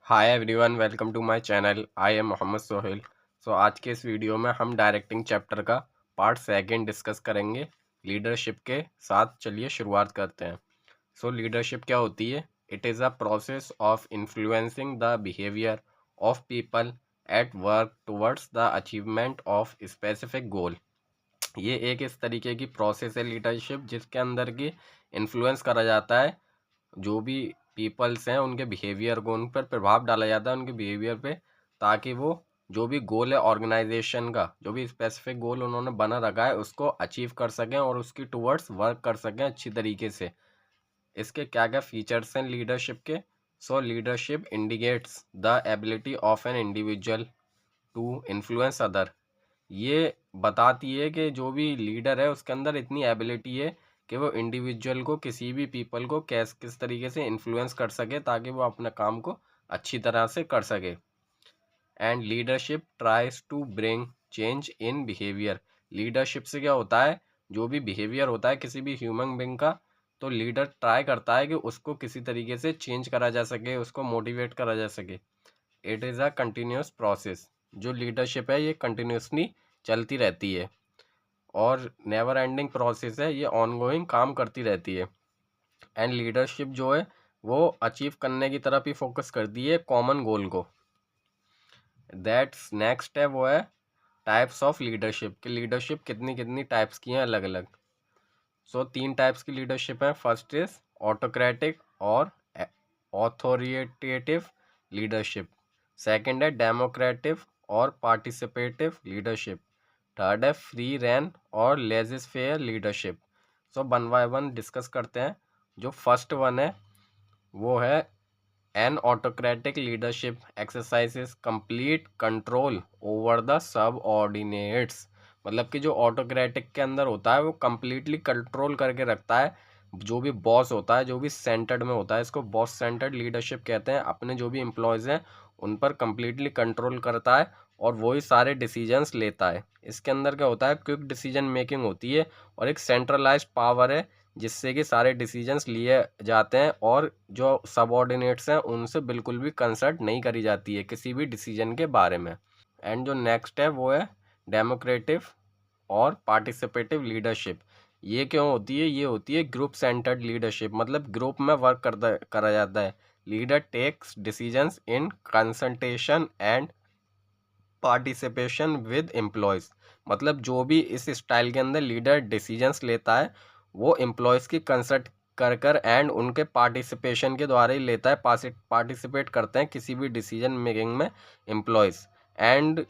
Hi everyone, welcome to my channel. I am Mohammad Sohail. आज के इस वीडियो में हम डायरेक्टिंग चैप्टर का पार्ट सेकंड डिस्कस करेंगे लीडरशिप के साथ। चलिए शुरुआत करते हैं। लीडरशिप क्या होती है? It is a process of influencing the behaviour of people at work towards the achievement of specific goal. ये एक इस तरीके की प्रोसेस है लीडरशिप जिसके अंदर की इन्फ्लुएंस करा जाता है जो भी पीपल्स हैं उनके बिहेवियर को, उन पर प्रभाव डाला जाता है उनके बिहेवियर पे, ताकि वो जो भी गोल है ऑर्गेनाइजेशन का, जो भी स्पेसिफिक गोल उन्होंने बना रखा है उसको अचीव कर सकें और उसकी टुवर्ड्स वर्क कर सकें अच्छी तरीके से। इसके क्या क्या फीचर्स हैं लीडरशिप के? Leadership indicates the ability of an individual to influence other. ये बताती है कि जो भी लीडर है उसके अंदर इतनी एबिलिटी है कि वो इंडिविजुअल को, किसी भी पीपल को किस तरीके से इन्फ्लुएंस कर सके ताकि वो अपने काम को अच्छी तरह से कर सके। And leadership tries to bring change in behaviour. Leadership से क्या होता है? जो भी बिहेवियर होता है किसी भी ह्यूमन बींग का, तो लीडर ट्राई करता है कि उसको किसी तरीके से चेंज करा जा सके, उसको मोटिवेट करा जा सके। It is a continuous process. जो लीडरशिप है ये कंटिन्यूसली चलती रहती है और नेवर एंडिंग प्रोसेस है, ये ऑनगोइंग काम करती रहती है। एंड लीडरशिप जो है वो अचीव करने की तरफ ही फोकस करती है कॉमन गोल को। दैट्स नेक्स्ट है वो है टाइप्स ऑफ लीडरशिप। कि लीडरशिप कितनी कितनी टाइप्स की हैं अलग अलग। तीन टाइप्स की लीडरशिप है। फर्स्ट इज ऑटोक्रेटिक और ऑथोरिटेटिव लीडरशिप। सेकंड है डेमोक्रेटिव और पार्टिसिपेटिव लीडरशिप। थर्ड है फ्री रैन और laissez faire leadership. One by one discuss करते हैं। जो फर्स्ट वन है वो है an autocratic leadership exercises complete control over the subordinates. मतलब कि जो ऑटोक्रेटिक के अंदर होता है वो कंप्लीटली कंट्रोल करके रखता है जो भी बॉस होता है, जो भी सेंटर्ड में होता है, इसको बॉस सेंटर्ड लीडरशिप कहते हैं। अपने जो भी एम्प्लॉयज़ हैं उन पर कंप्लीटली कंट्रोल करता है और वही सारे डिसीजंस लेता है। इसके अंदर क्या होता है? क्विक डिसीजन मेकिंग होती है और एक सेंट्रलाइज्ड पावर है जिससे कि सारे डिसीजंस लिए जाते हैं और जो सबऑर्डिनेट्स हैं उनसे बिल्कुल भी कंसल्ट नहीं करी जाती है किसी भी डिसीजन के बारे में। एंड जो नेक्स्ट है वो है डेमोक्रेटिव और पार्टिसिपेटिव लीडरशिप। ये क्यों होती है? ये होती है ग्रुप सेंटर्ड लीडरशिप। मतलब ग्रुप में वर्क करा जाता है। Leader takes decisions in consultation and participation with employees. मतलब जो भी इस स्टाइल के अंदर लीडर डिसीजंस लेता है वो एम्प्लॉयज़ की कंसल्ट कर एंड उनके पार्टिसिपेशन के द्वारा ही लेता है। पार्टिसिपेट करते हैं किसी भी डिसीजन मेकिंग में एम्प्लॉयज़। एंड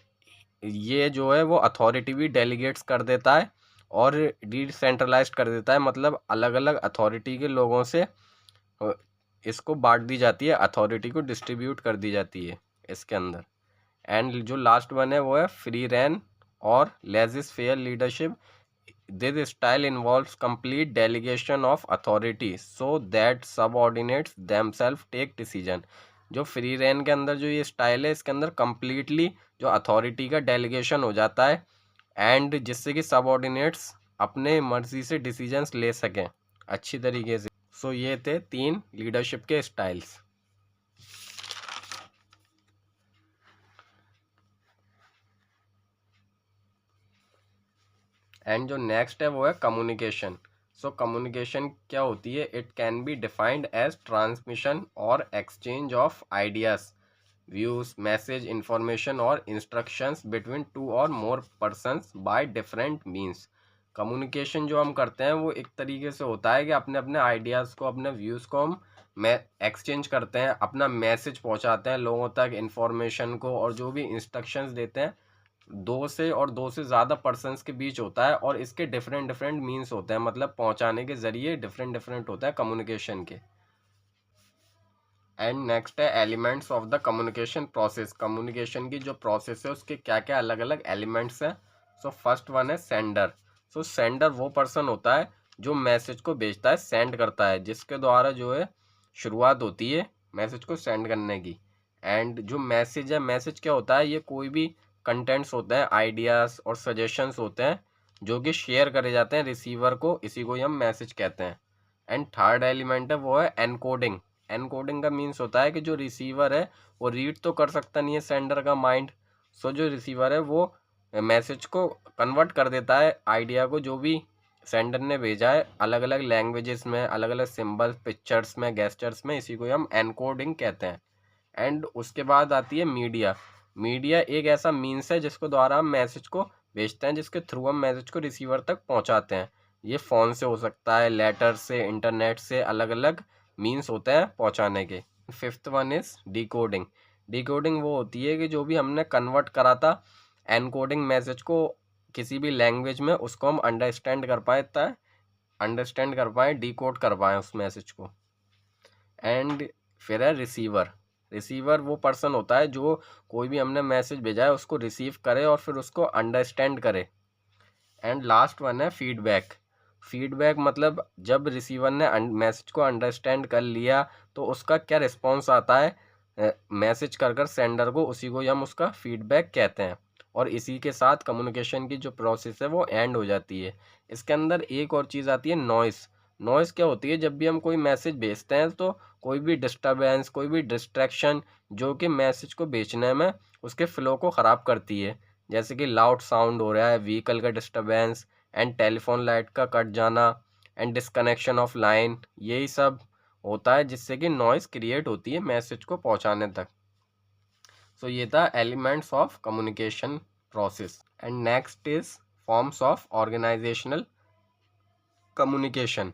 ये जो है वो अथॉरिटी भी डेलीगेट्स कर देता है और डिसेंट्रलाइज्ड कर देता है। मतलब अलग अलग अथॉरिटी के लोगों से इसको बांट दी जाती है, अथॉरिटी को डिस्ट्रीब्यूट कर दी जाती है इसके अंदर। एंड जो लास्ट वन है वो है फ्री रैन और laissez faire leadership. This style involves complete delegation of authority so that subordinates themselves take decision. जो फ्री रैन के अंदर जो ये स्टाइल है इसके अंदर कंप्लीटली जो अथॉरिटी का डेलीगेशन हो जाता है एंड जिससे कि सबऑर्डिनेट्स अपने मर्जी से डिसीजंस ले सकें अच्छी तरीके से। ये थे तीन लीडरशिप के स्टाइल्स। एंड जो नेक्स्ट है वो है कम्युनिकेशन। कम्युनिकेशन क्या होती है? It can be defined as transmission और exchange of ideas, views, message, information और इंस्ट्रक्शंस बिटवीन टू और more persons by different means. Communication जो हम करते हैं वो एक तरीके से होता है कि अपने अपने आइडियाज़ को, अपने व्यूज़ को हम एक्सचेंज करते हैं, अपना मैसेज पहुंचाते हैं लोगों तक, इंफॉर्मेशन को, और जो भी इंस्ट्रक्शंस देते हैं दो से ज़्यादा पर्सन्स के बीच होता है और इसके डिफरेंट डिफरेंट मीन्स होते हैं। मतलब पहुंचाने के ज़रिए डिफरेंट डिफरेंट होता है कम्युनिकेशन के। एंड नेक्स्ट है elements of the communication process. Communication की जो प्रोसेस है उसके क्या क्या अलग अलग एलिमेंट्स हैं। फर्स्ट वन है सेंडर। सेंडर वो पर्सन होता है जो मैसेज को भेजता है, सेंड करता है, जिसके द्वारा जो है शुरुआत होती है मैसेज को सेंड करने की। एंड जो मैसेज है, मैसेज क्या होता है? ये कोई भी कंटेंट्स होते हैं, आइडियाज़ और सजेशंस होते हैं जो कि शेयर करे जाते हैं रिसीवर को, इसी को ही हम मैसेज कहते हैं। एंड थर्ड एलिमेंट है वो है एनकोडिंग। एनकोडिंग का मीन्स होता है कि जो रिसीवर है वो रीड तो कर सकता नहीं है सेंडर का माइंड। सो जो रिसीवर है वो मैसेज को कन्वर्ट कर देता है, आइडिया को जो भी सेंडर ने भेजा है, अलग अलग लैंग्वेजेस में, अलग अलग सिंबल्स, पिक्चर्स में, गेस्चर्स में। इसी को हम एनकोडिंग कहते हैं। एंड उसके बाद आती है मीडिया। मीडिया एक ऐसा मीन्स है जिसको द्वारा हम मैसेज को भेजते हैं, जिसके थ्रू हम मैसेज को रिसीवर तक पहुंचाते हैं। ये फ़ोन से हो सकता है, लेटर से, इंटरनेट से, अलग अलग मीन्स होते हैं पहुंचाने के। Fifth one is decoding. Decoding वो होती है कि जो भी हमने कन्वर्ट करा था एनकोडिंग मैसेज को किसी भी लैंग्वेज में, उसको हम अंडरस्टैंड कर पाए, डिकोड कर पाए उस मैसेज को। एंड फिर है रिसीवर। रिसीवर वो पर्सन होता है जो कोई भी हमने मैसेज भेजा है उसको रिसीव करे और फिर उसको अंडरस्टैंड करे। एंड लास्ट वन है फीडबैक। फीडबैक मतलब जब रिसीवर ने मैसेज को अंडरस्टैंड कर लिया तो उसका क्या रिस्पॉन्स आता है मैसेज कर कर सेंडर को, उसी को हम उसका फीडबैक कहते हैं। और इसी के साथ कम्युनिकेशन की जो प्रोसेस है वो एंड हो जाती है। इसके अंदर एक और चीज़ आती है नॉइस। नॉइस क्या होती है, जब भी हम कोई मैसेज भेजते हैं तो कोई भी डिस्टर्बेंस, कोई भी डिस्ट्रैक्शन जो कि मैसेज को भेजने में उसके फ्लो को ख़राब करती है, जैसे कि लाउड साउंड हो रहा है, व्हीकल का डिस्टर्बेंस, एंड टेलीफोन लाइट का कट जाना, एंड डिस्कनेक्शन ऑफ लाइन, यही सब होता है जिससे कि नॉइस क्रिएट होती है मैसेज को पहुंचाने तक। सो ये था elements of communication process. And next is forms of organisational communication.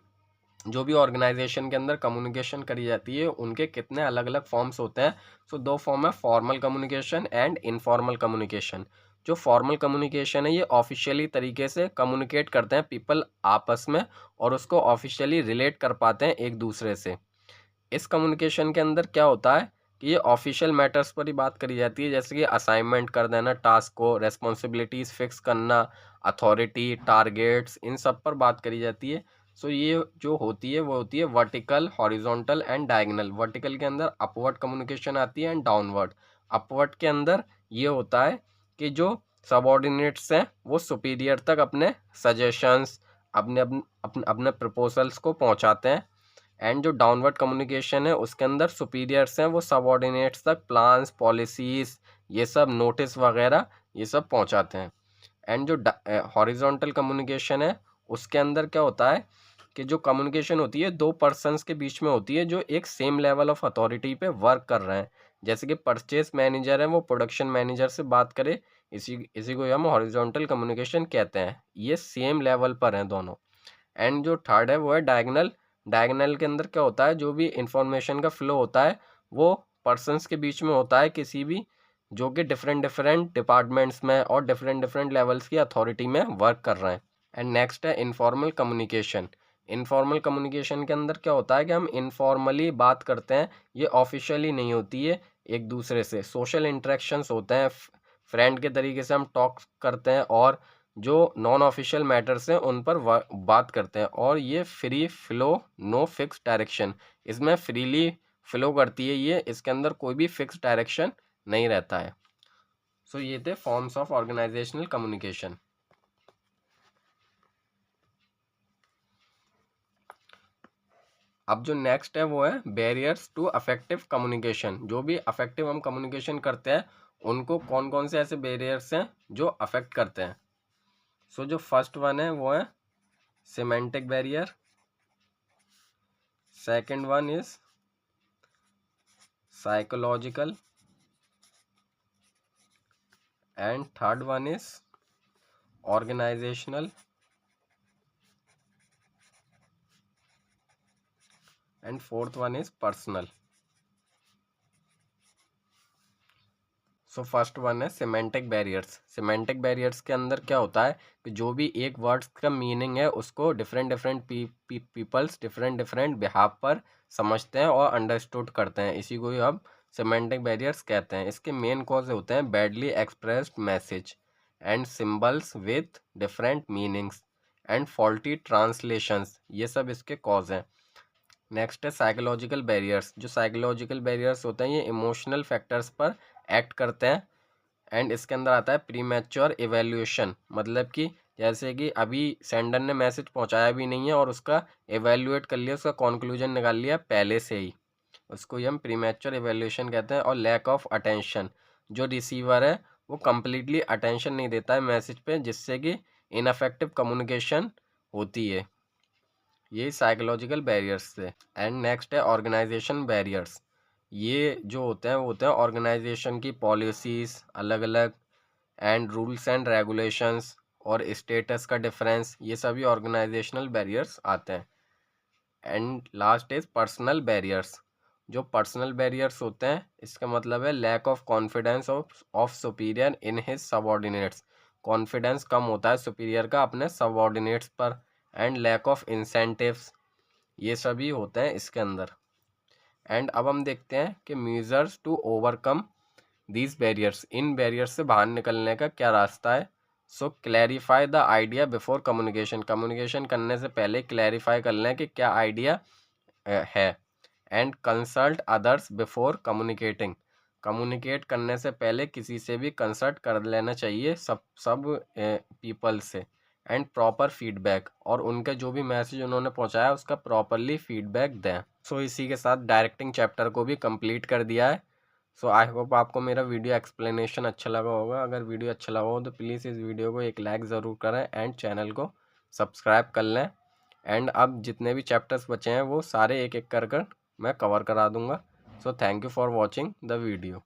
जो भी ऑर्गेनाइजेशन के अंदर कम्युनिकेशन करी जाती है उनके कितने अलग अलग फॉर्म्स होते हैं। सो दो फॉर्म है, formal communication and informal communication. जो फॉर्मल कम्युनिकेशन है ये ऑफिशियली तरीके से कम्युनिकेट करते हैं पीपल आपस में, और उसको ऑफिशियली रिलेट कर पाते हैं एक दूसरे से। इस कम्युनिकेशन के अंदर क्या होता है कि ये ऑफिशियल मैटर्स पर ही बात करी जाती है, जैसे कि असाइनमेंट कर देना टास्क को, रेस्पॉन्सिबिलिटीज़ फिक्स करना, अथॉरिटी, टारगेट्स, इन सब पर बात करी जाती है। सो ये जो होती है वो होती है vertical, horizontal and diagonal. Vertical के अंदर अपवर्ड कम्युनिकेशन आती है एंड डाउनवर्ड। अपवर्ड के अंदर ये होता है कि जो सबऑर्डिनेट्स हैं वो सुपीरियर तक अपने सजेशंस, अपने अपने अपने अपने प्रपोजल्स को पहुंचाते हैं। एंड जो डाउनवर्ड कम्युनिकेशन है उसके अंदर सुपीरियर्स हैं वो सबऑर्डिनेट्स तक प्लान्स, पॉलिसीज़, ये सब नोटिस वगैरह ये सब पहुंचाते हैं। एंड जो हॉरिजॉन्टल कम्युनिकेशन है उसके अंदर क्या होता है कि जो कम्युनिकेशन होती है दो पर्सन्स के बीच में होती है जो एक सेम लेवल ऑफ अथॉरिटी पे वर्क कर रहे हैं, जैसे कि परचेज मैनेजर है वो प्रोडक्शन मैनेजर से बात करे, इसी इसी को हम हॉरिजॉन्टल कम्युनिकेशन कहते हैं। ये सेम लेवल पर हैं दोनों। एंड जो थर्ड है वो है डायगनल। डायगनल के अंदर क्या होता है, जो भी इंफॉर्मेशन का फ्लो होता है वो पर्सन्स के बीच में होता है, किसी भी जो कि डिफरेंट डिफरेंट डिपार्टमेंट्स में और डिफरेंट डिफरेंट लेवल्स की अथॉरिटी में वर्क कर रहे हैं। एंड नेक्स्ट है इनफॉर्मल कम्युनिकेशन। इनफॉर्मल कम्युनिकेशन के अंदर क्या होता है कि हम इनफॉर्मली बात करते हैं, ये ऑफिशियली नहीं होती है, एक दूसरे से सोशल इंटरेक्शंस होते हैं, फ्रेंड के तरीके से हम टॉक करते हैं, और जो नॉन ऑफिशियल मैटर्स हैं उन पर बात करते हैं। और ये free flow, no fix direction, इसमें फ्रीली फ्लो करती है ये, इसके अंदर कोई भी फिक्स डायरेक्शन नहीं रहता है। सो ये थे फॉर्म्स ऑफ ऑर्गेनाइजेशनल कम्युनिकेशन। अब जो नेक्स्ट है वो है बैरियर्स टू अफेक्टिव कम्युनिकेशन। जो भी अफेक्टिव हम कम्युनिकेशन करते हैं उनको कौन कौन से ऐसे बैरियर्स हैं जो अफेक्ट करते हैं। सो जो फर्स्ट वन है वो है semantic barrier, second one is psychological, and third one is organisational, and fourth one is personal. So first one है सिमेंटिक बैरियर्स। सिमेंटिक बैरियर्स के अंदर क्या होता है कि जो भी एक वर्ड्स का मीनिंग है उसको different different peoples different different behalf पर समझते हैं और अंडरस्टूड करते हैं, इसी को ही हम सिमेंटिक बैरियर्स कहते हैं। इसके मेन कॉज होते हैं badly expressed message and symbols with different meanings and faulty translations, ये सब इसके कॉज हैं। नेक्स्ट है साइकोलॉजिकल बैरियर्स। जो साइकोलॉजिकल बैरियर्स होते हैं ये इमोशनल फैक्टर्स पर एक्ट करते हैं। एंड इसके अंदर आता है प्रीमैच्योर इवैल्यूएशन, मतलब कि जैसे कि अभी सेंडर ने मैसेज पहुंचाया भी नहीं है और उसका एवेल्यूएट कर लिया, उसका कॉन्क्लूजन निकाल लिया पहले से ही, उसको ही हम प्रीमैच्योर इवैल्यूएशन कहते हैं। और लैक ऑफ अटेंशन, जो रिसीवर है वो कम्प्लीटली अटेंशन नहीं देता है मैसेज पे, जिससे कि इनअफेक्टिव कम्युनिकेशन होती है। ये साइकोलॉजिकल बैरियर्स थे। एंड नेक्स्ट है ऑर्गेनाइजेशन बैरियर्स। ये जो होते हैं वो होते हैं ऑर्गेनाइजेशन की पॉलिसीज़ अलग अलग, एंड रूल्स एंड रेगुलेशंस और स्टेटस का डिफरेंस, ये सभी ऑर्गेनाइजेशनल बैरियर्स आते हैं। And last is personal barriers. जो पर्सनल बैरियर्स होते हैं इसका मतलब है lack of confidence of superior in his subordinates. Confidence कम होता है सुपीरियर का अपने सबऑर्डिनेट्स पर। एंड लैक ऑफ इंसेंटिव्स, ये सभी होते हैं इसके अंदर। एंड अब हम देखते हैं कि measures to overcome these barriers, इन बैरियर्स से बाहर निकलने का क्या रास्ता है। So clarify the idea before communication, communication करने से पहले क्लैरिफाई कर लें कि क्या आइडिया है। And consult others before communicating, communicate करने से पहले किसी से भी कंसल्ट कर लेना चाहिए, सब पीपल से। एंड प्रॉपर फीडबैक, और उनके जो भी मैसेज उन्होंने पहुंचाया उसका प्रॉपरली फीडबैक दें। सो इसी के साथ डायरेक्टिंग चैप्टर को भी कंप्लीट कर दिया है। सो आई होप आपको मेरा वीडियो एक्सप्लेनेशन अच्छा लगा होगा। अगर वीडियो अच्छा लगा हो तो प्लीज़ इस वीडियो को एक लाइक ज़रूर करें एंड चैनल को सब्सक्राइब कर लें। एंड अब जितने भी चैप्टर्स बचे हैं वो सारे एक एक कर कर मैं कवर करा दूंगा। So thank you for watching the video.